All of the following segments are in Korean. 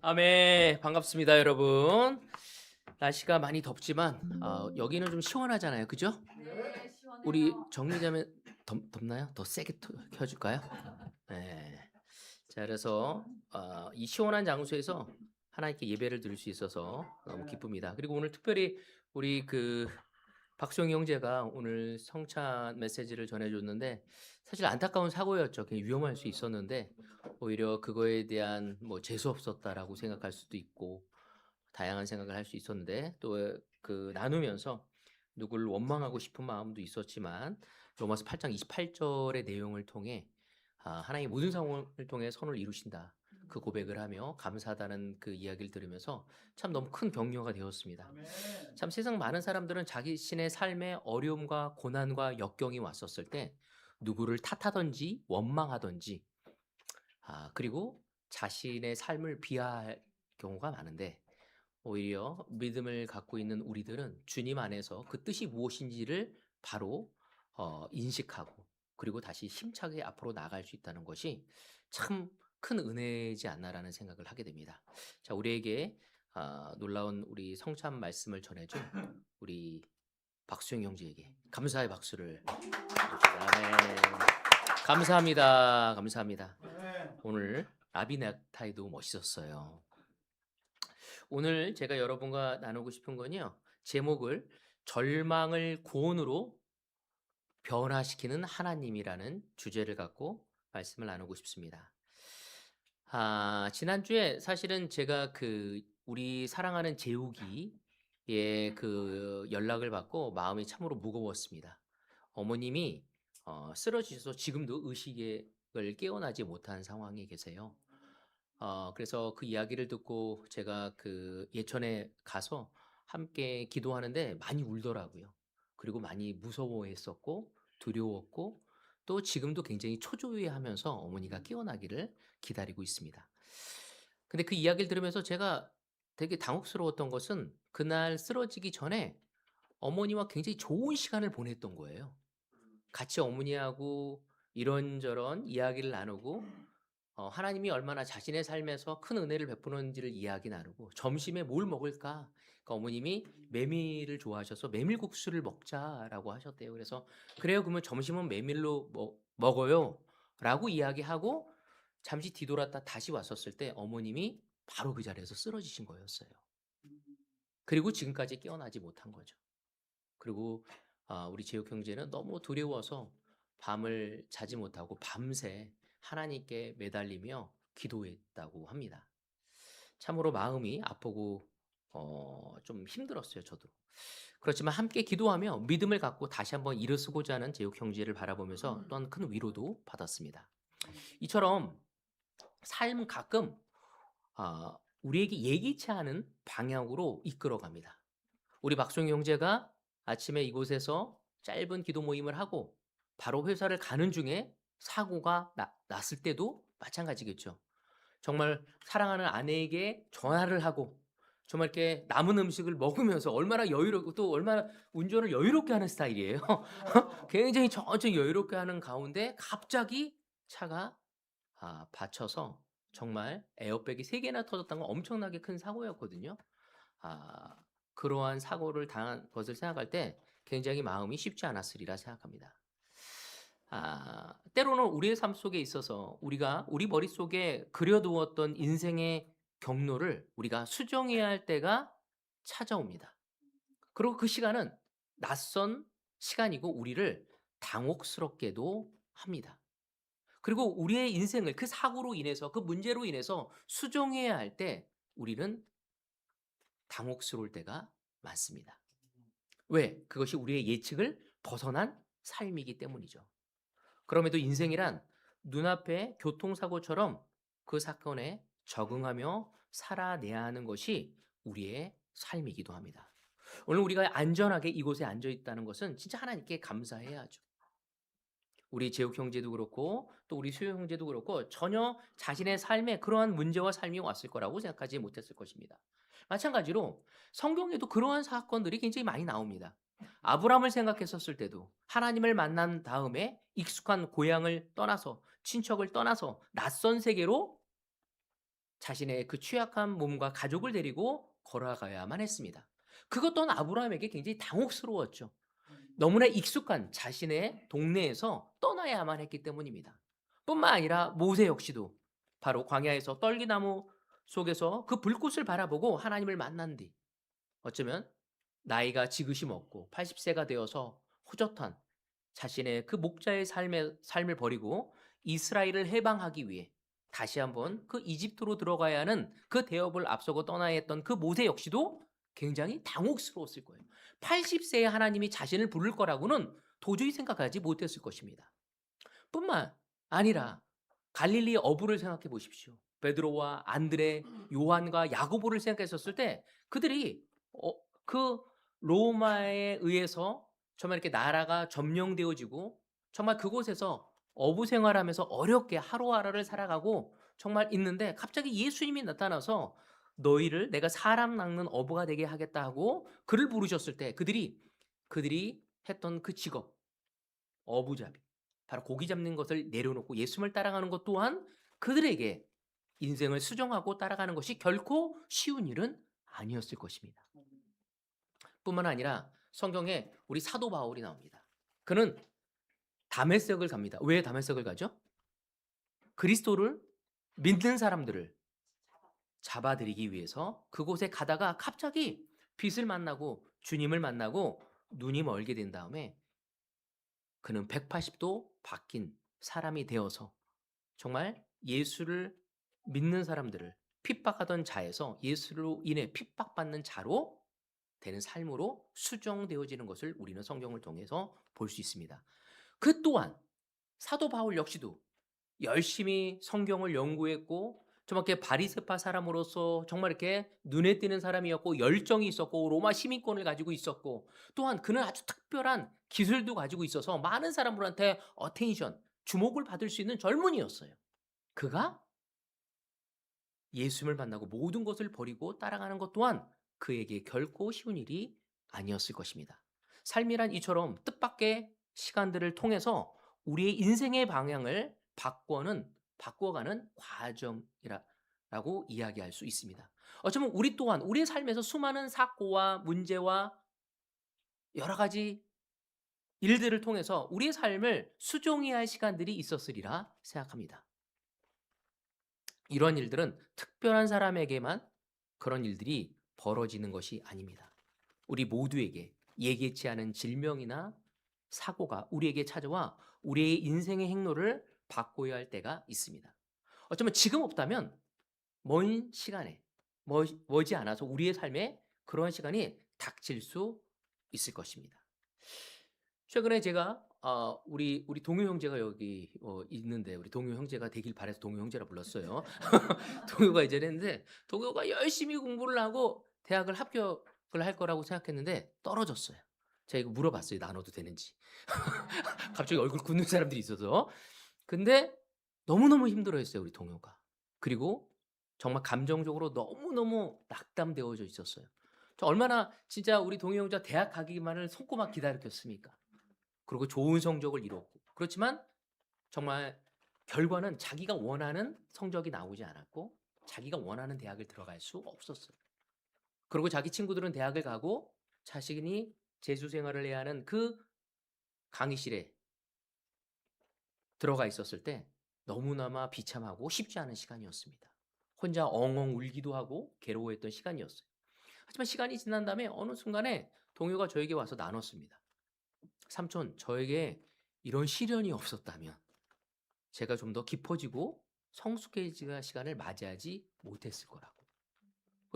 아멘. 반갑습니다, 여러분. 날씨가 많이 덥지만 여기는 좀 시원하잖아요. 그죠? 네, 우리 시원해요. 정리자면 덥나요? 더 세게 켜줄까요? 네. 자, 그래서 이 시원한 장소에서 하나님께 예배를 드릴 수 있어서 너무 기쁩니다. 그리고 오늘 특별히 우리 박수영 형제가 오늘 성찬 메시지를 전해줬는데 사실 안타까운 사고였죠. 그냥 위험할 수 있었는데 오히려 그거에 대한 뭐 재수 없었다라고 생각할 수도 있고 다양한 생각을 할 수 있었는데 또 나누면서 누구를 원망하고 싶은 마음도 있었지만 로마서 8장 28절의 내용을 통해 하나님이 모든 상황을 통해 선을 이루신다. 그 고백을 하며 감사하다는 그 이야기를 들으면서 참 너무 큰 격려가 되었습니다. 참 세상 많은 사람들은 자신의 삶에 어려움과 고난과 역경이 왔었을 때 누구를 탓하든지 원망하든지 그리고 자신의 삶을 비하할 경우가 많은데 오히려 믿음을 갖고 있는 우리들은 주님 안에서 그 뜻이 무엇인지를 바로 인식하고 그리고 다시 힘차게 앞으로 나아갈 수 있다는 것이 참 큰 은혜지 않나라는 생각을 하게 됩니다. 자, 우리에게 놀라운 우리 성찬 말씀을 전해준 우리 박수영 형제에게 감사의 박수를 드립니다. 아멘. 감사합니다. 감사합니다. 오늘 아비 넥타이도 멋있었어요. 오늘 제가 여러분과 나누고 싶은 건요. 제목을 절망을 구원으로 변화시키는 하나님이라는 주제를 갖고 말씀을 나누고 싶습니다. 지난주에 사실은 제가 우리 사랑하는 재욱이의 연락을 받고 마음이 참으로 무거웠습니다. 어머님이 쓰러지셔서 지금도 의식을 깨어나지 못한 상황에 계세요. 그래서 그 이야기를 듣고 제가 예천에 가서 함께 기도하는데 많이 울더라고요. 그리고 많이 무서워했었고 두려웠고 또 지금도 굉장히 초조해하면서 어머니가 깨어나기를 기다리고 있습니다. 근데 그 이야기를 들으면서 제가 되게 당혹스러웠던 것은 그날 쓰러지기 전에 어머니와 굉장히 좋은 시간을 보냈던 거예요. 같이 어머니하고 이런저런 이야기를 나누고 하나님이 얼마나 자신의 삶에서 큰 은혜를 베푸는지를 이야기 나누고 점심에 뭘 먹을까? 그러니까 어머님이 메밀을 좋아하셔서 메밀국수를 먹자라고 하셨대요. 그래서 그래요. 그러면 점심은 메밀로 먹어요. 라고 이야기하고 잠시 뒤돌았다 다시 왔었을 때 어머님이 바로 그 자리에서 쓰러지신 거였어요. 그리고 지금까지 깨어나지 못한 거죠. 그리고 우리 제육 형제는 너무 두려워서 밤을 자지 못하고 밤새 하나님께 매달리며 기도했다고 합니다. 참으로 마음이 아프고 좀 힘들었어요, 저도. 그렇지만 함께 기도하며 믿음을 갖고 다시 한번 일어서고자 하는 제육 형제를 바라보면서 또한 큰 위로도 받았습니다. 이처럼 삶 가끔 우리에게 예기치 않은 방향으로 이끌어갑니다. 우리 박송 형제가 아침에 이곳에서 짧은 기도 모임을 하고 바로 회사를 가는 중에 사고가 났을 때도 마찬가지겠죠. 정말 사랑하는 아내에게 전화를 하고 정말 이렇게 남은 음식을 먹으면서 얼마나 여유롭고 또 얼마나 운전을 여유롭게 하는 스타일이에요. 굉장히 천천히 여유롭게 하는 가운데 갑자기 차가 받쳐서 정말 에어백이 3개나 터졌다는 건 엄청나게 큰 사고였거든요. 아, 그러한 사고를 당한 것을 생각할 때 굉장히 마음이 쉽지 않았으리라 생각합니다. 때로는 우리의 삶 속에 있어서 우리가 우리 머릿속에 그려두었던 인생의 경로를 우리가 수정해야 할 때가 찾아옵니다. 그리고 그 시간은 낯선 시간이고 우리를 당혹스럽게도 합니다. 그리고 우리의 인생을 그 사고로 인해서 그 문제로 인해서 수정해야 할 때 우리는 당혹스러울 때가 많습니다. 왜? 그것이 우리의 예측을 벗어난 삶이기 때문이죠. 그럼에도 인생이란 눈앞의 교통사고처럼 그 사건에 적응하며 살아내야 하는 것이 우리의 삶이기도 합니다. 오늘 우리가 안전하게 이곳에 앉아 있다는 것은 진짜 하나님께 감사해야 하죠. 우리 제욱 형제도 그렇고 또 우리 수영 형제도 그렇고 전혀 자신의 삶에 그러한 문제와 삶이 왔을 거라고 생각하지 못했을 것입니다. 마찬가지로 성경에도 그러한 사건들이 굉장히 많이 나옵니다. 아브라함을 생각했었을 때도 하나님을 만난 다음에 익숙한 고향을 떠나서 친척을 떠나서 낯선 세계로 자신의 그 취약한 몸과 가족을 데리고 걸어가야만 했습니다. 그것 또한 아브라함에게 굉장히 당혹스러웠죠. 너무나 익숙한 자신의 동네에서 떠나야만 했기 때문입니다. 뿐만 아니라 모세 역시도 바로 광야에서 떨기나무 속에서 그 불꽃을 바라보고 하나님을 만난 뒤 어쩌면 나이가 지긋이 먹고 80세가 되어서 호젓한 자신의 그 목자의 삶을 버리고 이스라엘을 해방하기 위해 다시 한번 그 이집트로 들어가야 하는 그 대업을 앞서고 떠나야 했던 그 모세 역시도 굉장히 당혹스러웠을 거예요. 80세에 하나님이 자신을 부를 거라고는 도저히 생각하지 못했을 것입니다. 뿐만 아니라 갈릴리 어부를 생각해 보십시오. 베드로와 안드레, 요한과 야고보를 생각했었을 때 그들이 그 로마에 의해서 정말 이렇게 나라가 점령되어지고 정말 그곳에서 어부 생활하면서 어렵게 하루하루를 살아가고 정말 있는데 갑자기 예수님이 나타나서 너희를 내가 사람 낚는 어부가 되게 하겠다 하고 그를 부르셨을 때 그들이 했던 그 직업 어부잡이 바로 고기 잡는 것을 내려놓고 예수님을 따라가는 것 또한 그들에게 인생을 수정하고 따라가는 것이 결코 쉬운 일은 아니었을 것입니다. 뿐만 아니라 성경에 우리 사도 바울이 나옵니다. 그는 다메섹을 갑니다. 왜 다메섹을 가죠? 그리스도를 믿는 사람들을 잡아들이기 위해서 그곳에 가다가 갑자기 빛을 만나고 주님을 만나고 눈이 멀게 된 다음에 그는 180도 바뀐 사람이 되어서 정말 예수를 믿는 사람들을 핍박하던 자에서 예수로 인해 핍박받는 자로 되는 삶으로 수정되어지는 것을 우리는 성경을 통해서 볼 수 있습니다. 그 또한 사도 바울 역시도 열심히 성경을 연구했고 정말 이렇게 바리새파 사람으로서 정말 이렇게 눈에 띄는 사람이었고 열정이 있었고 로마 시민권을 가지고 있었고 또한 그는 아주 특별한 기술도 가지고 있어서 많은 사람들한테 어텐션, 주목을 받을 수 있는 젊은이였어요. 그가 예수님을 만나고 모든 것을 버리고 따라가는 것 또한 그에게 결코 쉬운 일이 아니었을 것입니다. 삶이란 이처럼 뜻밖의 시간들을 통해서 우리의 인생의 방향을 바꿔가는 과정이라고 이야기할 수 있습니다. 어쩌면 우리 또한 우리의 삶에서 수많은 사고와 문제와 여러 가지 일들을 통해서 우리의 삶을 수정해야 할 시간들이 있었으리라 생각합니다. 이런 일들은 특별한 사람에게만 그런 일들이 벌어지는 것이 아닙니다. 우리 모두에게 예기치 않은 질병이나 사고가 우리에게 찾아와 우리의 인생의 행로를 바꿔야 할 때가 있습니다. 어쩌면 지금 없다면 먼 시간에 머지 않아서 우리의 삶에 그러한 시간이 닥칠 수 있을 것입니다. 최근에 제가 우리 동요 형제가 여기 있는데 우리 동요 형제가 되길 바라서 동요 형제라 불렀어요. 동요가 이제는 했는데 동요가 열심히 공부를 하고 대학을 합격을 할 거라고 생각했는데 떨어졌어요. 제가 이거 물어봤어요. 나눠도 되는지. 갑자기 얼굴 굳는 사람들이 있어서. 근데 너무너무 힘들어했어요. 우리 동요가. 그리고 정말 감정적으로 너무너무 낙담되어져 있었어요. 저 얼마나 진짜 우리 동요 형제가 대학 가기만을 손꼽아 기다렸겠습니까? 그리고 좋은 성적을 이뤘고 그렇지만 정말 결과는 자기가 원하는 성적이 나오지 않았고 자기가 원하는 대학을 들어갈 수 없었어요. 그리고 자기 친구들은 대학을 가고 자신이 재수 생활을 해야 하는 그 강의실에 들어가 있었을 때 너무나마 비참하고 쉽지 않은 시간이었습니다. 혼자 엉엉 울기도 하고 괴로워했던 시간이었어요. 하지만 시간이 지난 다음에 어느 순간에 동료가 저에게 와서 나눴습니다. 삼촌, 저에게 이런 시련이 없었다면 제가 좀 더 깊어지고 성숙해지는 시간을 맞이하지 못했을 거라고.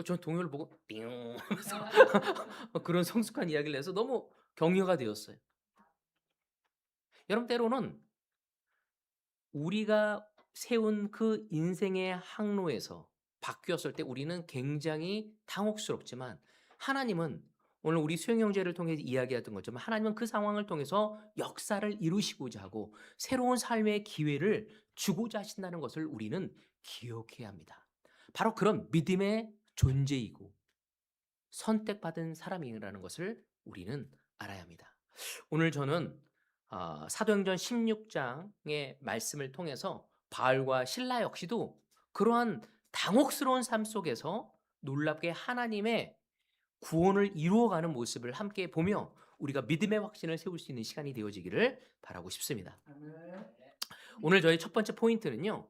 전 동요를 보고 띵 하면서 그런 성숙한 이야기를 해서 너무 격려가 되었어요. 여러분 때로는 우리가 세운 그 인생의 항로에서 바뀌었을 때 우리는 굉장히 당혹스럽지만 하나님은 오늘 우리 수영 형제를 통해 이야기했던 것처럼 하나님은 그 상황을 통해서 역사를 이루시고자 하고 새로운 삶의 기회를 주고자 하신다는 것을 우리는 기억해야 합니다. 바로 그런 믿음의 존재이고 선택받은 사람이라는 것을 우리는 알아야 합니다. 오늘 저는 사도행전 16장의 말씀을 통해서 바울과 실라 역시도 그러한 당혹스러운 삶 속에서 놀랍게 하나님의 구원을 이루어가는 모습을 함께 보며 우리가 믿음의 확신을 세울 수 있는 시간이 되어지기를 바라고 싶습니다. 오늘 저희 첫 번째 포인트는요.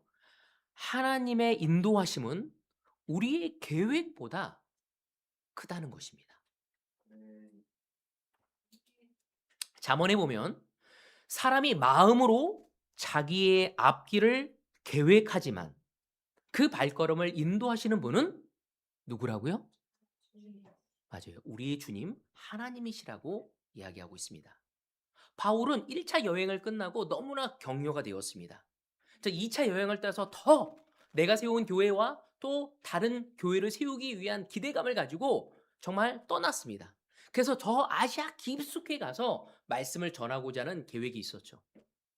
하나님의 인도하심은 우리의 계획보다 크다는 것입니다. 잠언에 보면 사람이 마음으로 자기의 앞길을 계획하지만 그 발걸음을 인도하시는 분은 누구라고요? 맞아요. 우리의 주님 하나님이시라고 이야기하고 있습니다. 바울은 1차 여행을 끝나고 너무나 격려가 되었습니다. 2차 여행을 따서 더 내가 세운 교회와 또 다른 교회를 세우기 위한 기대감을 가지고 정말 떠났습니다. 그래서 저 아시아 깊숙이 가서 말씀을 전하고자 하는 계획이 있었죠.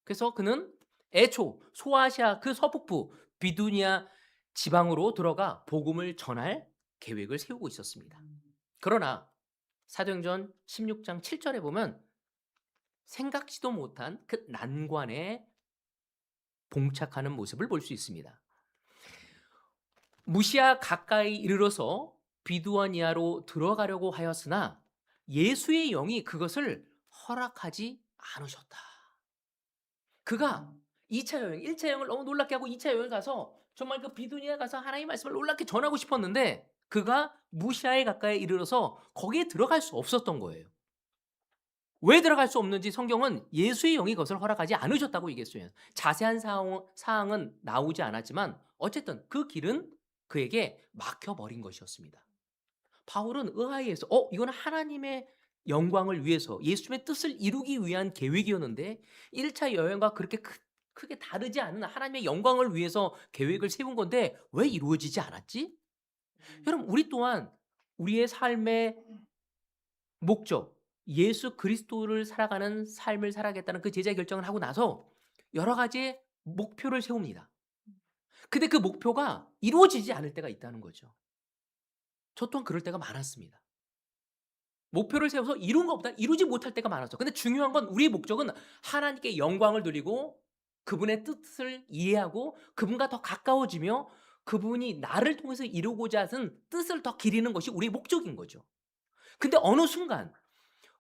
그래서 그는 애초 소아시아 그 서북부 비두니아 지방으로 들어가 복음을 전할 계획을 세우고 있었습니다. 그러나 사도행전 16장 7절에 보면 생각지도 못한 그 난관에 봉착하는 모습을 볼 수 있습니다. 무시아 가까이 이르러서 비두아니아로 들어가려고 하였으나 예수의 영이 그것을 허락하지 않으셨다. 그가 2차 여행, 1차 여행을 너무 놀랍게 하고 2차 여행 가서 정말 그 비두니아 가서 하나님의 말씀을 놀랍게 전하고 싶었는데 그가 무시아에 가까이 이르러서 거기에 들어갈 수 없었던 거예요. 왜 들어갈 수 없는지 성경은 예수의 영이 그것을 허락하지 않으셨다고 얘기했어요. 자세한 사항은 나오지 않았지만 어쨌든 그 길은 그에게 막혀버린 것이었습니다. 바울은 의아해서 이건 하나님의 영광을 위해서 예수님의 뜻을 이루기 위한 계획이었는데 1차 여행과 그렇게 크게 다르지 않은 하나님의 영광을 위해서 계획을 세운 건데 왜 이루어지지 않았지? 여러분 우리 또한 우리의 삶의 목적, 예수 그리스도를 살아가는 삶을 살아가겠다는 그 제자 결정을 하고 나서 여러 가지 목표를 세웁니다. 근데 그 목표가 이루어지지 않을 때가 있다는 거죠. 저 또한 그럴 때가 많았습니다. 목표를 세워서 이룬 것보다 이루지 못할 때가 많았죠. 근데 중요한 건 우리의 목적은 하나님께 영광을 드리고 그분의 뜻을 이해하고 그분과 더 가까워지며 그분이 나를 통해서 이루고자 하는 뜻을 더 기리는 것이 우리의 목적인 거죠. 근데 어느 순간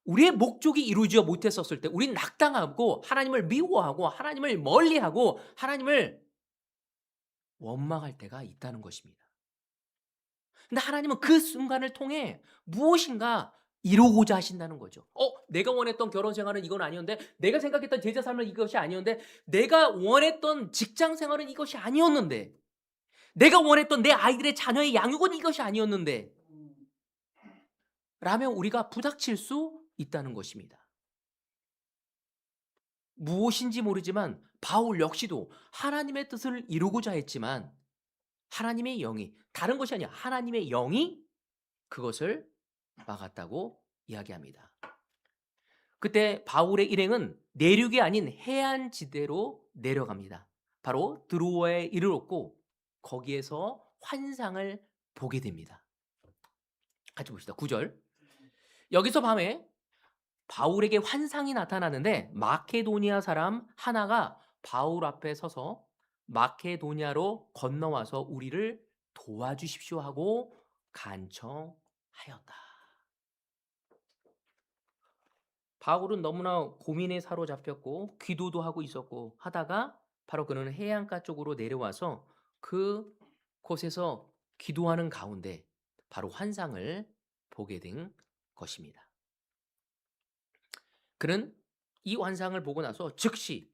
우리의 목적이 이루어지지 못했었을 때 우리는 낙당하고 하나님을 미워하고 하나님을 멀리하고 하나님을 원망할 때가 있다는 것입니다. 근데 하나님은 그 순간을 통해 무엇인가 이루고자 하신다는 거죠. 내가 원했던 결혼 생활은 이건 아니었는데 내가 생각했던 제자 삶은 이것이 아니었는데 내가 원했던 직장 생활은 이것이 아니었는데 내가 원했던 내 아이들의 자녀의 양육은 이것이 아니었는데 라며 우리가 부닥칠 수 있다는 것입니다. 무엇인지 모르지만 바울 역시도 하나님의 뜻을 이루고자 했지만 하나님의 영이 다른 것이 아니라 하나님의 영이 그것을 막았다고 이야기합니다. 그때 바울의 일행은 내륙이 아닌 해안지대로 내려갑니다. 바로 드로아에 이르렀고 거기에서 환상을 보게 됩니다. 같이 봅시다. 9절. 여기서 밤에 바울에게 환상이 나타나는데 마케도니아 사람 하나가 바울 앞에 서서 마케도니아로 건너와서 우리를 도와주십시오 하고 간청하였다. 바울은 너무나 고민에 사로잡혔고 기도도 하고 있었고 하다가 바로 그는 해안가 쪽으로 내려와서 그 곳에서 기도하는 가운데 바로 환상을 보게 된 것입니다. 그는 이 환상을 보고 나서 즉시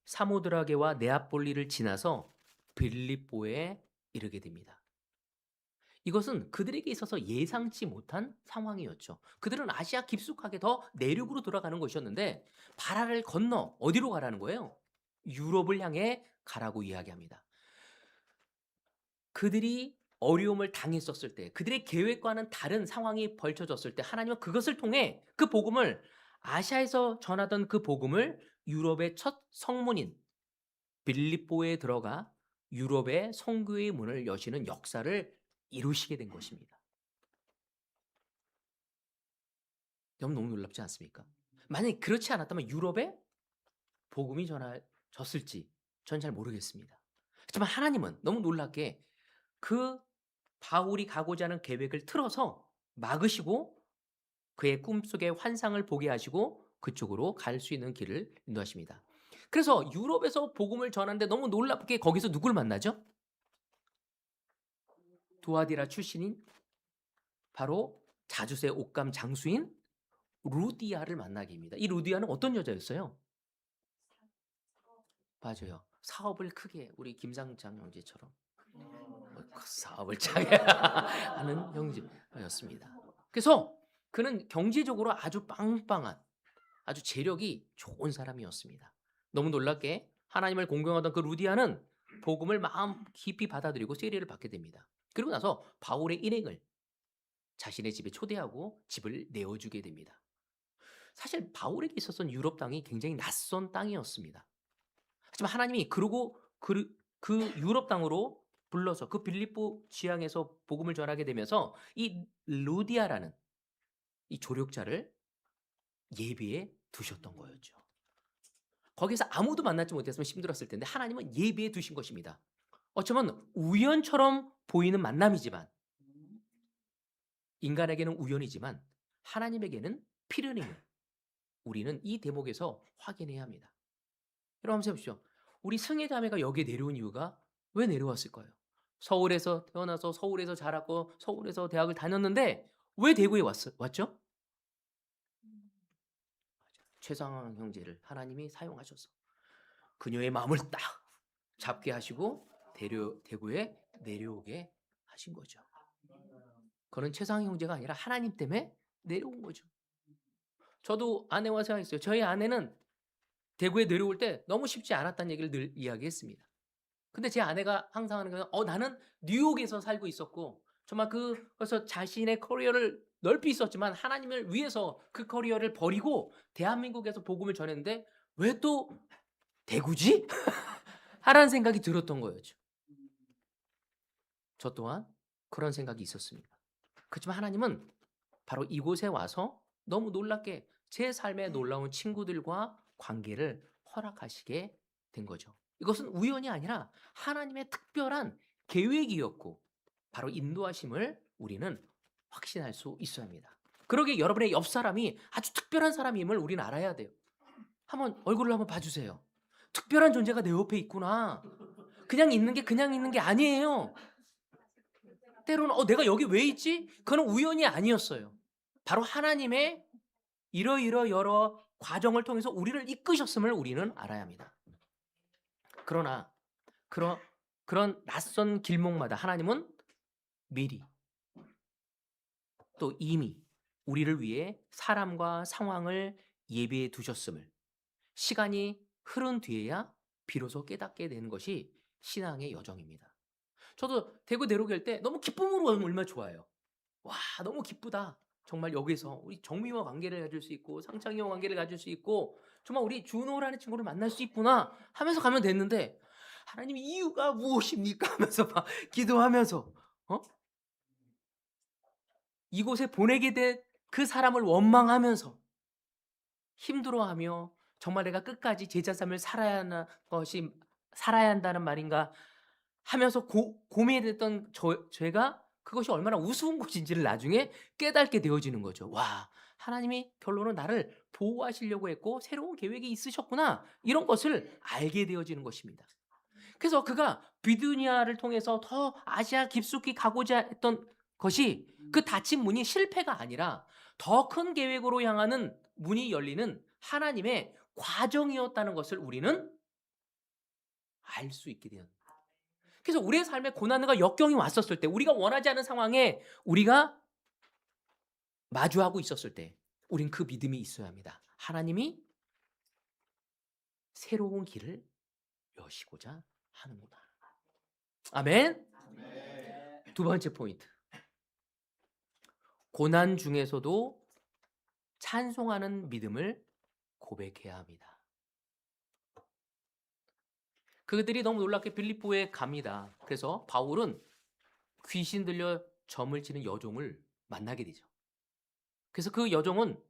사모드라게와 네아폴리를 지나서 빌립보에 이르게 됩니다. 이것은 그들에게 있어서 예상치 못한 상황이었죠. 그들은 아시아 깊숙하게 더 내륙으로 돌아가는 것이었는데 바다를 건너 어디로 가라는 거예요? 유럽을 향해 가라고 이야기합니다. 그들이 어려움을 당했었을 때 그들의 계획과는 다른 상황이 벌쳐졌을 때 하나님은 그것을 통해 그 복음을 아시아에서 전하던 그 복음을 유럽의 첫 성문인 빌립보에 들어가 유럽의 선교의 문을 여시는 역사를 이루시게 된 것입니다. 너무 놀랍지 않습니까? 만약에 그렇지 않았다면 유럽에 복음이 전해졌을지 전 잘 모르겠습니다. 하지만 하나님은 너무 놀랍게 그 바울이 가고자 하는 계획을 틀어서 막으시고 그의 꿈속의 환상을 보게 하시고 그쪽으로 갈 수 있는 길을 인도하십니다. 그래서 유럽에서 복음을 전하는데 너무 놀랍게 거기서 누굴 만나죠? 두아디라 출신인 바로 자주세 옥감 장수인 루디아를 만나게 됩니다. 이 루디아는 어떤 여자였어요? 맞아요. 사업을 크게 우리 김상장 형제처럼 그 사업을 차게 하는 형제였습니다. 그래서 그는 경제적으로 아주 빵빵한 아주 재력이 좋은 사람이었습니다. 너무 놀랍게 하나님을 공경하던 그 루디아는 복음을 마음 깊이 받아들이고 세례를 받게 됩니다. 그리고 나서 바울의 일행을 자신의 집에 초대하고 집을 내어주게 됩니다. 사실 바울에게 있어서는 유럽 땅이 굉장히 낯선 땅이었습니다. 하지만 하나님이 그 유럽 땅으로 불러서 그 빌립보 지향에서 복음을 전하게 되면서 이 루디아라는 이 조력자를 예비해 두셨던 거였죠. 거기서 아무도 만나지 못했으면 힘들었을 텐데 하나님은 예비해 두신 것입니다. 어쩌면 우연처럼 보이는 만남이지만 인간에게는 우연이지만 하나님에게는 필연임을 우리는 이 대목에서 확인해야 합니다. 여러분 한번 해보십시오. 우리 승혜 자매가 여기에 내려온 이유가 왜 내려왔을까요? 서울에서 태어나서 서울에서 자랐고 서울에서 대학을 다녔는데 왜 대구에 왔죠? 최상황 형제를 하나님이 사용하셔서 그녀의 마음을 딱 잡게 하시고 대구에 내려오게 하신 거죠. 그는 최상황 형제가 아니라 하나님 때문에 내려온 거죠. 저도 아내와 생각했어요. 저희 아내는 대구에 내려올 때 너무 쉽지 않았다는 얘기를 늘 이야기했습니다. 근데 제 아내가 항상 하는 건 나는 뉴욕에서 살고 있었고 정말 그래서 자신의 커리어를 넓히 있었지만 하나님을 위해서 그 커리어를 버리고 대한민국에서 복음을 전했는데 왜 또 대구지? 하라는 생각이 들었던 거였죠. 저 또한 그런 생각이 있었습니다. 그렇지만 하나님은 바로 이곳에 와서 너무 놀랍게 제 삶에 놀라운 친구들과 관계를 허락하시게 된 거죠. 이것은 우연이 아니라 하나님의 특별한 계획이었고 바로 인도하심을 우리는 확신할 수 있어야 합니다. 그러기에 여러분의 옆 사람이 아주 특별한 사람임을 우리는 알아야 돼요. 한번 얼굴을 한번 봐주세요. 특별한 존재가 내 옆에 있구나. 그냥 있는 게 아니에요. 때로는 내가 여기 왜 있지? 그건 우연이 아니었어요. 바로 하나님의 이러이러 여러 과정을 통해서 우리를 이끄셨음을 우리는 알아야 합니다. 그러나 그런 낯선 길목마다 하나님은 미리 또 이미 우리를 위해 사람과 상황을 예비해 두셨음을 시간이 흐른 뒤에야 비로소 깨닫게 되는 것이 신앙의 여정입니다. 저도 대구 내려올 때 너무 기쁨으로 얼마나 좋아요. 와, 너무 기쁘다. 정말 여기서 우리 정미와 관계를 가질 수 있고 상창이와 관계를 가질 수 있고 정말 우리 준호라는 친구를 만날 수 있구나 하면서 가면 됐는데 하나님 이유가 무엇입니까? 하면서 막 기도하면서 이곳에 보내게 된 그 사람을 원망하면서 힘들어하며 정말 내가 끝까지 제자 삶을 살아야 한다는 말인가 하면서 고민했던 제가 그것이 얼마나 우스운 것인지를 나중에 깨닫게 되어지는 거죠. 와, 하나님이 결론은 나를 보호하시려고 했고 새로운 계획이 있으셨구나. 이런 것을 알게 되어지는 것입니다. 그래서 그가 비두니아를 통해서 더 아시아 깊숙이 가고자 했던 것이 그 닫힌 문이 실패가 아니라 더 큰 계획으로 향하는 문이 열리는 하나님의 과정이었다는 것을 우리는 알 수 있게 되는. 그래서 우리의 삶에 고난과 역경이 왔었을 때 우리가 원하지 않은 상황에 우리가 마주하고 있었을 때 우린 그 믿음이 있어야 합니다. 하나님이 새로운 길을 여시고자 하는구나. 아멘. 두 번째 포인트. 고난 중에서도 찬송하는 믿음을 고백해야 합니다. 그들이 너무 놀랍게 빌립보에 갑니다. 그래서 바울은 귀신 들려 점을 치는 여종을 만나게 되죠. 그래서 그 여종은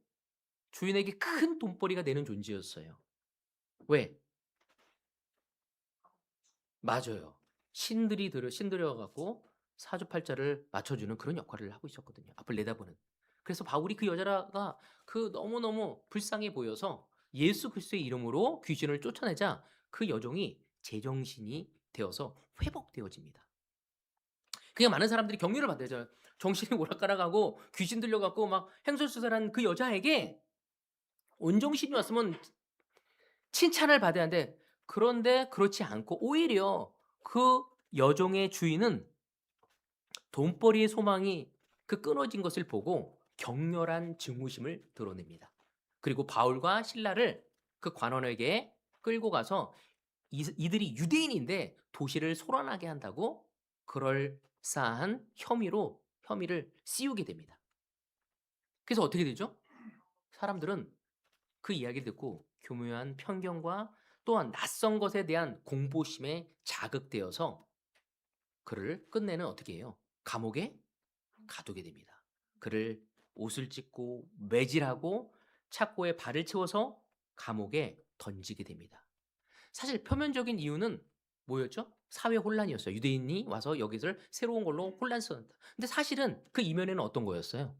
주인에게 큰 돈벌이가 되는 존재였어요. 왜? 맞아요. 신들여갖고 사주팔자를 맞춰주는 그런 역할을 하고 있었거든요. 앞을 내다보는. 그래서 바울이 그 여자가 그 너무너무 불쌍해 보여서 예수 그리스도의 이름으로 귀신을 쫓아내자 그 여종이 제정신이 되어서 회복되어집니다. 그게 많은 사람들이 격려를 받아요. 정신이 오락가락하고 귀신 들려갖고 막 행설수설한 그 여자에게 온정신이 왔으면 칭찬을 받아야 하는데, 그런데 그렇지 않고 오히려 그 여종의 주인은 돈벌이의 소망이 그 끊어진 것을 보고 격렬한 증오심을 드러냅니다. 그리고 바울과 실라를 그 관원에게 끌고 가서 이들이 유대인인데 도시를 소란하게 한다고 그럴싸한 혐의를 씌우게 됩니다. 그래서 어떻게 되죠? 사람들은 그 이야기를 듣고 교묘한 편견과 또한 낯선 것에 대한 공포심에 자극되어서 그를 끝내는 어떻게 해요? 감옥에 가두게 됩니다. 그를 옷을 찢고 매질하고 착고에 발을 채워서 감옥에 던지게 됩니다. 사실 표면적인 이유는 뭐였죠? 사회 혼란이었어요. 유대인이 와서 여기를 새로운 걸로 혼란스럽다. 근데 사실은 그 이면에는 어떤 거였어요?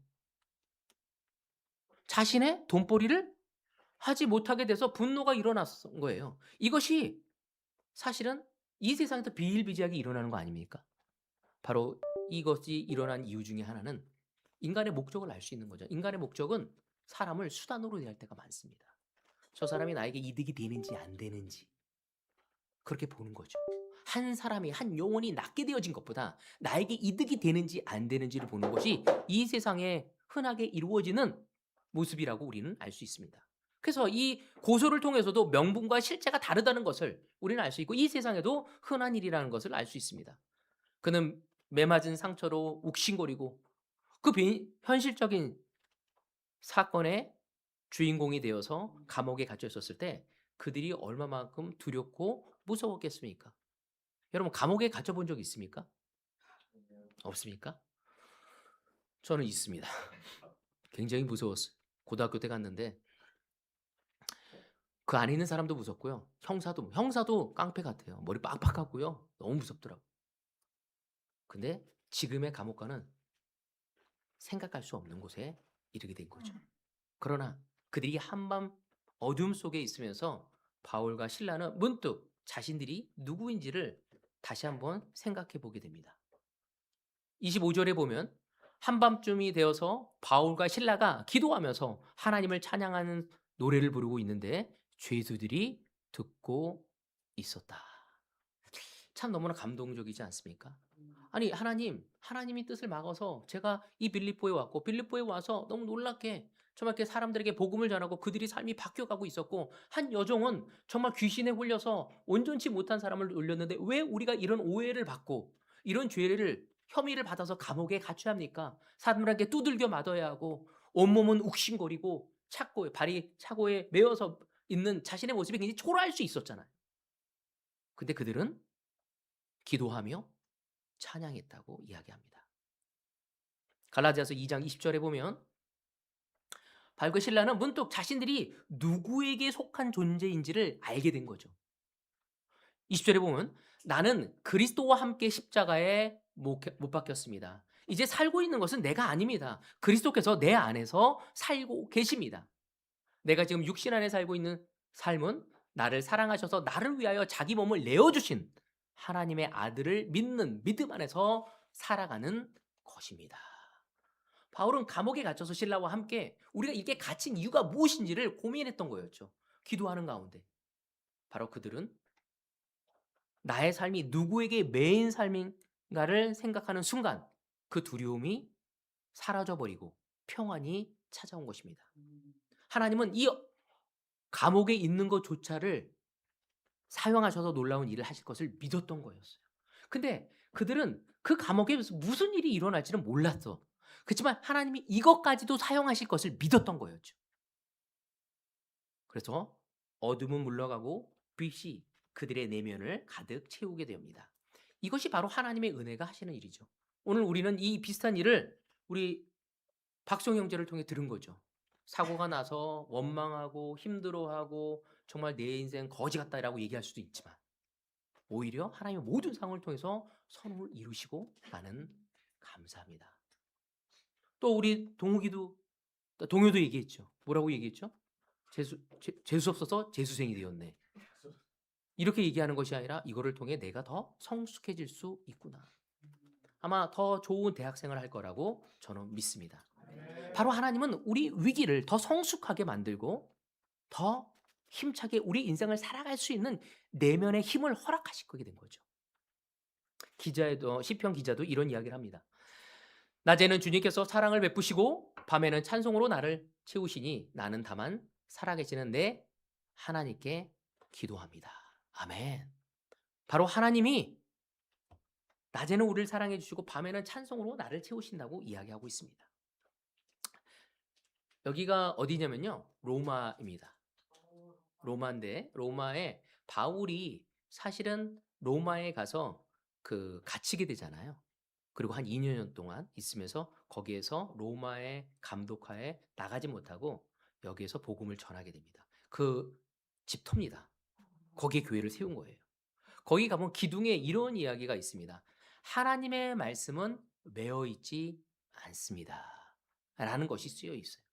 자신의 돈벌이를 하지 못하게 돼서 분노가 일어났던 거예요. 이것이 사실은 이 세상에서 비일비재하게 일어나는 거 아닙니까? 바로 이것이 일어난 이유 중에 하나는 인간의 목적을 알 수 있는 거죠. 인간의 목적은 사람을 수단으로 대할 때가 많습니다. 저 사람이 나에게 이득이 되는지 안 되는지 그렇게 보는 거죠. 한 사람이 한 영혼이 낫게 되어진 것보다 나에게 이득이 되는지 안 되는지를 보는 것이 이 세상에 흔하게 이루어지는 모습이라고 우리는 알 수 있습니다. 그래서 이 고소를 통해서도 명분과 실체가 다르다는 것을 우리는 알 수 있고 이 세상에도 흔한 일이라는 것을 알 수 있습니다. 그는 매맞은 상처로 욱신거리고 그 현실적인 사건의 주인공이 되어서 감옥에 갇혀 있었을 때 그들이 얼마만큼 두렵고 무서웠겠습니까? 여러분 감옥에 갇혀 본 적 있습니까? 없습니까? 저는 있습니다. 굉장히 무서웠어요. 고등학교 때 갔는데 그 안에 있는 사람도 무섭고요. 형사도 깡패 같아요. 머리 빡빡하고요. 너무 무섭더라고요. 근데 지금의 감옥과는 생각할 수 없는 곳에 이르게 된 거죠. 그러나 그들이 한밤 어둠 속에 있으면서 바울과 실라는 문득 자신들이 누구인지를 다시 한번 생각해 보게 됩니다. 25절에 보면 한밤쯤이 되어서 바울과 실라가 기도하면서 하나님을 찬양하는 노래를 부르고 있는데 죄수들이 듣고 있었다. 참 너무나 감동적이지 않습니까? 아니 하나님이 뜻을 막아서 제가 이 빌립보에 왔고 빌립보에 와서 너무 놀랍게 정말 이렇게 사람들에게 복음을 전하고 그들이 삶이 바뀌어가고 있었고 한 여종은 정말 귀신에 홀려서 온전치 못한 사람을 올렸는데 왜 우리가 이런 오해를 받고 이런 혐의를 받아서 감옥에 갇혀야 합니까? 사람들에게 두들겨 맞아야 하고 온몸은 욱신거리고 발이 차고에 매어서 있는 자신의 모습이 굉장히 초라할 수 있었잖아요. 근데 그들은 기도하며 찬양했다고 이야기합니다. 갈라디아서 2장 20절에 보면 바울과 실라는 문득 자신들이 누구에게 속한 존재인지를 알게 된 거죠. 20절에 보면 나는 그리스도와 함께 십자가에 못 박혔습니다. 이제 살고 있는 것은 내가 아닙니다. 그리스도께서 내 안에서 살고 계십니다. 내가 지금 육신 안에 살고 있는 삶은 나를 사랑하셔서 나를 위하여 자기 몸을 내어주신 하나님의 아들을 믿는 믿음 안에서 살아가는 것입니다. 바울은 감옥에 갇혀서 신라와 함께 우리가 이렇게 갇힌 이유가 무엇인지를 고민했던 거였죠. 기도하는 가운데. 바로 그들은 나의 삶이 누구에게 매인 삶인가를 생각하는 순간 그 두려움이 사라져버리고 평안이 찾아온 것입니다. 하나님은 이 감옥에 있는 것조차를 사용하셔서 놀라운 일을 하실 것을 믿었던 거였어요. 근데 그들은 그 감옥에 무슨 일이 일어날지는 몰랐어. 그렇지만 하나님이 이것까지도 사용하실 것을 믿었던 거였죠. 그래서 어둠은 물러가고 빛이 그들의 내면을 가득 채우게 됩니다. 이것이 바로 하나님의 은혜가 하시는 일이죠. 오늘 우리는 이 비슷한 일을 우리 박송 형제를 통해 들은 거죠. 사고가 나서 원망하고 힘들어하고 정말 내 인생 거지 같다라고 얘기할 수도 있지만 오히려 하나님의 모든 상황을 통해서 선을 이루시고 나는 감사합니다. 또 우리 동효도 얘기했죠. 뭐라고 얘기했죠? 재수 없어서 재수생이 되었네. 이렇게 얘기하는 것이 아니라 이거를 통해 내가 더 성숙해질 수 있구나. 아마 더 좋은 대학생을 할 거라고 저는 믿습니다. 바로 하나님은 우리 위기를 더 성숙하게 만들고 더 힘차게 우리 인생을 살아갈 수 있는 내면의 힘을 허락하실 거게 된 거죠. 시편 기자도 이런 이야기를 합니다. 낮에는 주님께서 사랑을 베푸시고 밤에는 찬송으로 나를 채우시니 나는 다만 살아계시는 내 하나님께 기도합니다. 아멘. 바로 하나님이 낮에는 우리를 사랑해 주시고 밤에는 찬송으로 나를 채우신다고 이야기하고 있습니다. 여기가 어디냐면요. 로마입니다. 로마인데 로마에 바울이 사실은 로마에 가서 갇히게 되잖아요. 그리고 한 2년 동안 있으면서 거기에서 로마의 감독하에 나가지 못하고 여기에서 복음을 전하게 됩니다. 그 집터입니다. 거기에 교회를 세운 거예요. 거기 가면 기둥에 이런 이야기가 있습니다. 하나님의 말씀은 매어 있지 않습니다. 라는 것이 쓰여 있어요.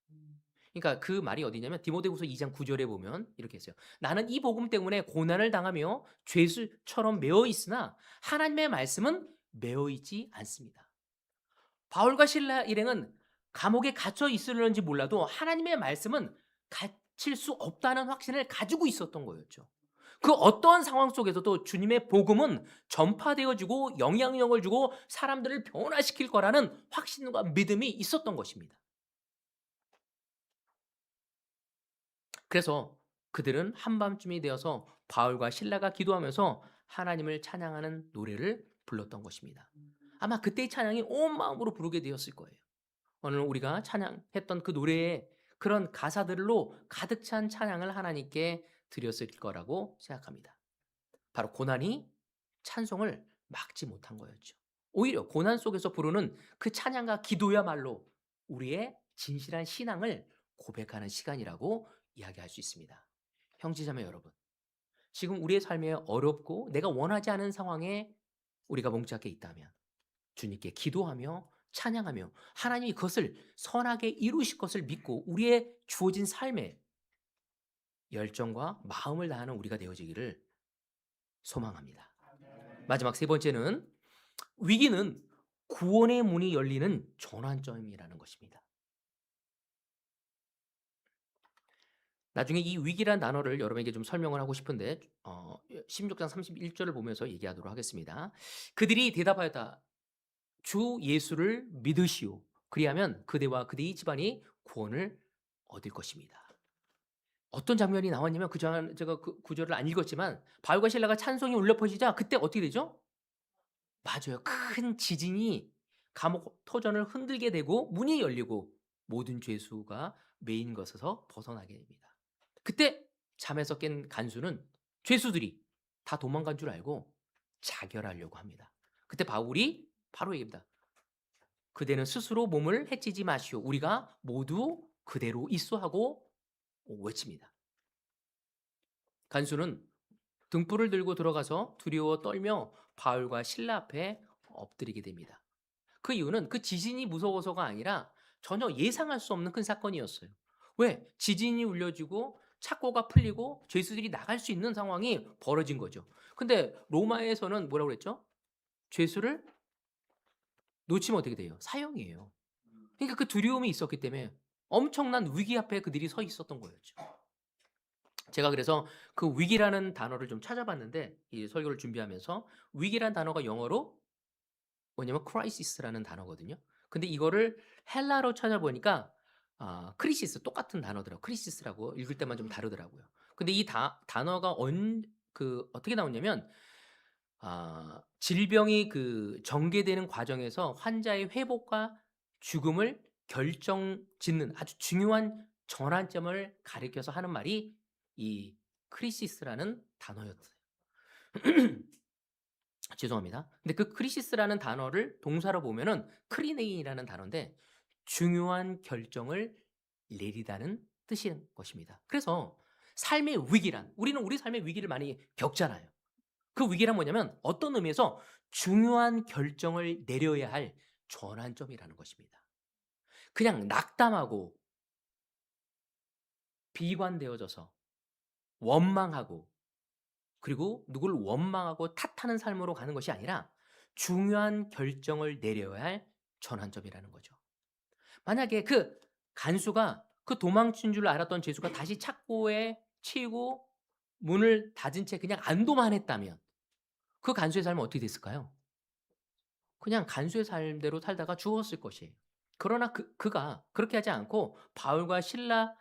그러니까 그 말이 어디냐면 디모데후서 2장 9절에 보면 이렇게 했어요. 나는 이 복음 때문에 고난을 당하며 죄수처럼 매어 있으나 하나님의 말씀은 매어 있지 않습니다. 바울과 실라 일행은 감옥에 갇혀 있을런지 몰라도 하나님의 말씀은 갇힐 수 없다는 확신을 가지고 있었던 거였죠. 그 어떠한 상황 속에서도 주님의 복음은 전파되어지고 영향력을 주고 사람들을 변화시킬 거라는 확신과 믿음이 있었던 것입니다. 그래서 그들은 한밤중이 되어서 바울과 실라가 기도하면서 하나님을 찬양하는 노래를 불렀던 것입니다. 아마 그때의 찬양이 온 마음으로 부르게 되었을 거예요. 오늘 우리가 찬양했던 그 노래에 그런 가사들로 가득 찬 찬양을 하나님께 드렸을 거라고 생각합니다. 바로 고난이 찬송을 막지 못한 거였죠. 오히려 고난 속에서 부르는 그 찬양과 기도야말로 우리의 진실한 신앙을 고백하는 시간이라고 이야기할 수 있습니다. 형제자매 여러분, 지금 우리의 삶에 어렵고 내가 원하지 않은 상황에 우리가 봉착해 있다면 주님께 기도하며 찬양하며 하나님이 그것을 선하게 이루실 것을 믿고 우리의 주어진 삶에 열정과 마음을 다하는 우리가 되어지기를 소망합니다. 마지막 세 번째는 위기는 구원의 문이 열리는 전환점이라는 것입니다. 나중에 이 위기란 단어를 여러분에게 좀 설명을 하고 싶은데 16장 31절을 보면서 얘기하도록 하겠습니다. 그들이 대답하였다. 주 예수를 믿으시오. 그리하면 그대와 그대의 집안이 구원을 얻을 것입니다. 어떤 장면이 나왔냐면 제가 그 구절을 안 읽었지만 바울과 실라가 찬송이 울려 퍼지자 그때 어떻게 되죠? 맞아요. 큰 지진이 감옥 터전을 흔들게 되고 문이 열리고 모든 죄수가 메인 것에서 벗어나게 됩니다. 그때 잠에서 깬 간수는 죄수들이 다 도망간 줄 알고 자결하려고 합니다. 그때 바울이 바로 얘기합니다. 그대는 스스로 몸을 해치지 마시오. 우리가 모두 그대로 있어 하고 외칩니다. 간수는 등불을 들고 들어가서 두려워 떨며 바울과 실라 앞에 엎드리게 됩니다. 그 이유는 그 지진이 무서워서가 아니라 전혀 예상할 수 없는 큰 사건이었어요. 왜? 지진이 울려지고 착고가 풀리고 죄수들이 나갈 수 있는 상황이 벌어진 거죠. 근데 로마에서는 뭐라고 그랬죠? 죄수를 놓치면 어떻게 돼요? 사형이에요. 그러니까 그 두려움이 있었기 때문에 엄청난 위기 앞에 그들이 서 있었던 거였죠. 제가 그래서 그 위기라는 단어를 좀 찾아봤는데 이 설교를 준비하면서 위기라는 단어가 영어로 뭐냐면 crisis라는 단어거든요. 근데 이거를 헬라로 찾아보니까 크리시스 똑같은 단어더라고요. 크리시스라고 읽을 때만 좀 다르더라고요. 근데 이 단어가 어떻게 나오냐면 질병이 전개되는 과정에서 환자의 회복과 죽음을 결정짓는 아주 중요한 전환점을 가리켜서 하는 말이 이 크리시스라는 단어였어요. 죄송합니다. 근데 그 크리시스라는 단어를 동사로 보면은 크리네인이라는 단어인데 중요한 결정을 내리다는 뜻인 것입니다. 그래서 삶의 위기란 우리는 우리 삶의 위기를 많이 겪잖아요. 그 위기란 뭐냐면 어떤 의미에서 중요한 결정을 내려야 할 전환점이라는 것입니다. 그냥 낙담하고 비관되어져서 원망하고 그리고 누구를 원망하고 탓하는 삶으로 가는 것이 아니라 중요한 결정을 내려야 할 전환점이라는 거죠. 만약에 그 간수가 그 도망친 줄 알았던 죄수가 다시 착고에 치이고 문을 닫은 채 그냥 안도만 했다면 그 간수의 삶은 어떻게 됐을까요? 그냥 간수의 삶대로 살다가 죽었을 것이에요. 그러나 그가 그렇게 하지 않고 바울과 실라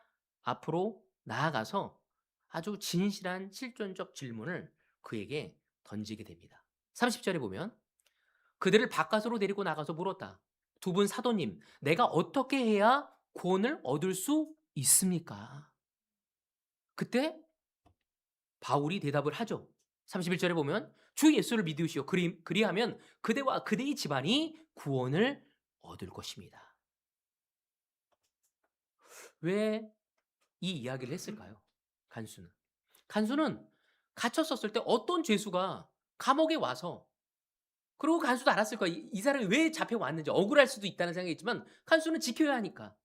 앞으로 나아가서 아주 진실한 실존적 질문을 그에게 던지게 됩니다. 30절에 보면 그들을 바깥으로 데리고 나가서 물었다. 두 분 사도님, 내가 어떻게 해야 구원을 얻을 수 있습니까? 그때 바울이 대답을 하죠. 31절에 보면 주 예수를 믿으시오. 그리하면 그대와 그대의 집안이 구원을 얻을 것입니다. 왜 이 이야기를 했을까요? 간수는. 간수는 갇혔었을 때 어떤 죄수가 감옥에 와서 그리고 간수도 알았을 거야. 이 사람이 왜 잡혀왔는지 억울할 수도 있다는 생각이 있지만 간수는 지켜야 하니까.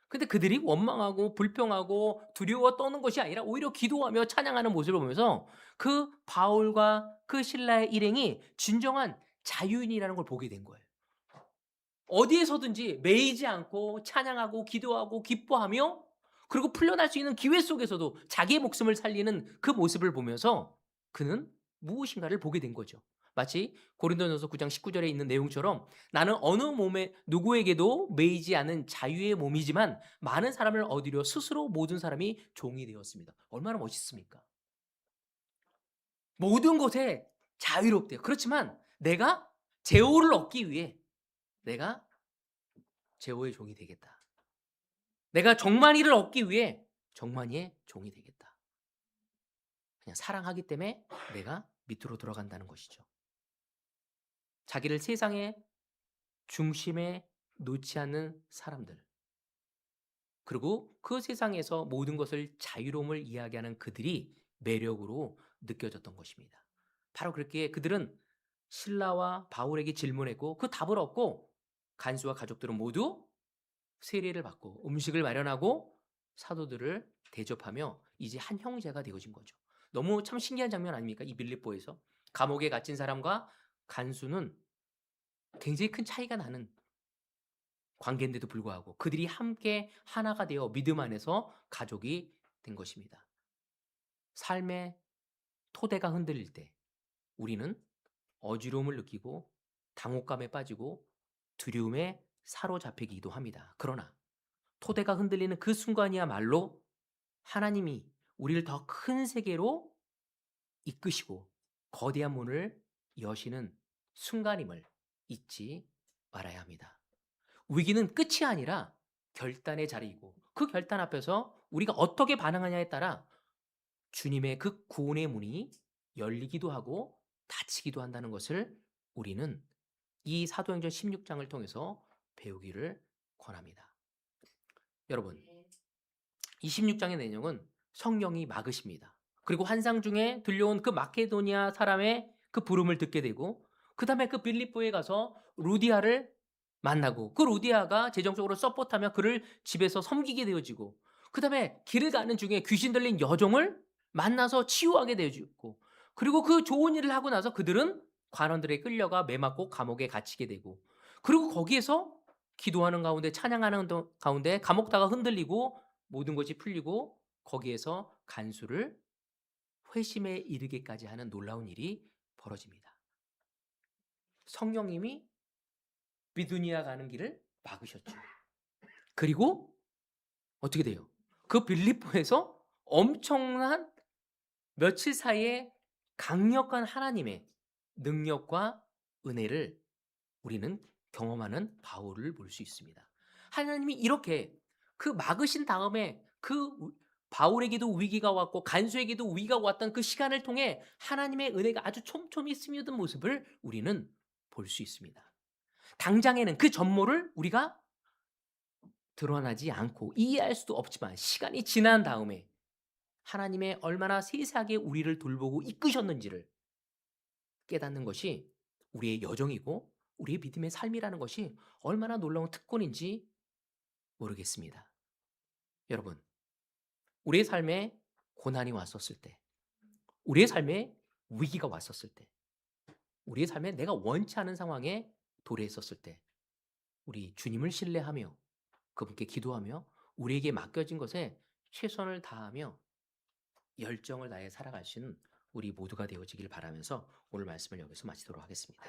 근데 그들이 원망하고 불평하고 두려워 떠는 것이 아니라 오히려 기도하며 찬양하는 모습을 보면서 그 바울과 그 신라의 일행이 진정한 자유인이라는 걸 보게 된 거예요. 어디에서든지 매이지 않고 찬양하고 기도하고 기뻐하며 그리고 풀려날 수 있는 기회 속에서도 자기의 목숨을 살리는 그 모습을 보면서 그는 무엇인가를 보게 된 거죠. 마치 고린도전서 9장 19절에 있는 내용처럼 나는 어느 몸에 누구에게도 매이지 않은 자유의 몸이지만 많은 사람을 얻으려 스스로 모든 사람이 종이 되었습니다. 얼마나 멋있습니까? 모든 것에 자유롭대요. 그렇지만 내가 제호를 얻기 위해 내가 제호의 종이 되겠다. 내가 정만이를 얻기 위해 정만이의 종이 되겠다. 그냥 사랑하기 때문에 내가 밑으로 들어간다는 것이죠. 자기를 세상의 중심에 놓지 않는 사람들. 그리고 그 세상에서 모든 것을 자유로움을 이야기하는 그들이 매력으로 느껴졌던 것입니다. 바로 그렇기에 그들은 신라와 바울에게 질문했고 그 답을 얻고 간수와 가족들은 모두 세례를 받고 음식을 마련하고 사도들을 대접하며 이제 한 형제가 되어진 거죠. 너무 참 신기한 장면 아닙니까? 이 빌립보에서 감옥에 갇힌 사람과 간수는 굉장히 큰 차이가 나는 관계인데도 불구하고 그들이 함께 하나가 되어 믿음 안에서 가족이 된 것입니다. 삶의 토대가 흔들릴 때 우리는 어지러움을 느끼고 당혹감에 빠지고 두려움에 사로잡히기도 합니다. 그러나 토대가 흔들리는 그 순간이야말로 하나님이 우리를 더 큰 세계로 이끄시고 거대한 문을 여시는 순간임을 잊지 말아야 합니다. 위기는 끝이 아니라 결단의 자리이고 그 결단 앞에서 우리가 어떻게 반응하냐에 따라 주님의 그 구원의 문이 열리기도 하고 닫히기도 한다는 것을 우리는 이 사도행전 16장을 통해서 배우기를 권합니다. 여러분, 26장의 내용은 성령이 막으십니다. 그리고 환상 중에 들려온 그 마케도니아 사람의 그 부름을 듣게 되고 그 다음에 그 빌립보에 가서 루디아를 만나고 그 루디아가 재정적으로 서포트하며 그를 집에서 섬기게 되어지고 그 다음에 길을 가는 중에 귀신 들린 여종을 만나서 치유하게 되어지고 그리고 그 좋은 일을 하고 나서 그들은 관원들에 끌려가 매맞고 감옥에 갇히게 되고 그리고 거기에서 기도하는 가운데 찬양하는 가운데 감옥다가 흔들리고 모든 것이 풀리고 거기에서 간수를 회심에 이르게까지 하는 놀라운 일이 벌어집니다. 성령님이 비두니아 가는 길을 막으셨죠. 그리고 어떻게 돼요? 그 빌립보에서 엄청난 며칠 사이에 강력한 하나님의 능력과 은혜를 우리는 경험하는 바울을 볼 수 있습니다. 하나님이 이렇게 그 막으신 다음에 그 바울에게도 위기가 왔고 간수에게도 위기가 왔던 그 시간을 통해 하나님의 은혜가 아주 촘촘히 스며든 모습을 우리는 볼 수 있습니다. 당장에는 그 전모를 우리가 드러나지 않고 이해할 수도 없지만 시간이 지난 다음에 하나님의 얼마나 세세하게 우리를 돌보고 이끄셨는지를 깨닫는 것이 우리의 여정이고 우리의 믿음의 삶이라는 것이 얼마나 놀라운 특권인지 모르겠습니다. 여러분, 우리의 삶에 고난이 왔었을 때, 우리의 삶에 위기가 왔었을 때, 우리의 삶에 내가 원치 않은 상황에 도래했었을 때, 우리 주님을 신뢰하며 그분께 기도하며 우리에게 맡겨진 것에 최선을 다하며 열정을 다해 살아가시는 우리 모두가 되어지길 바라면서 오늘 말씀을 여기서 마치도록 하겠습니다.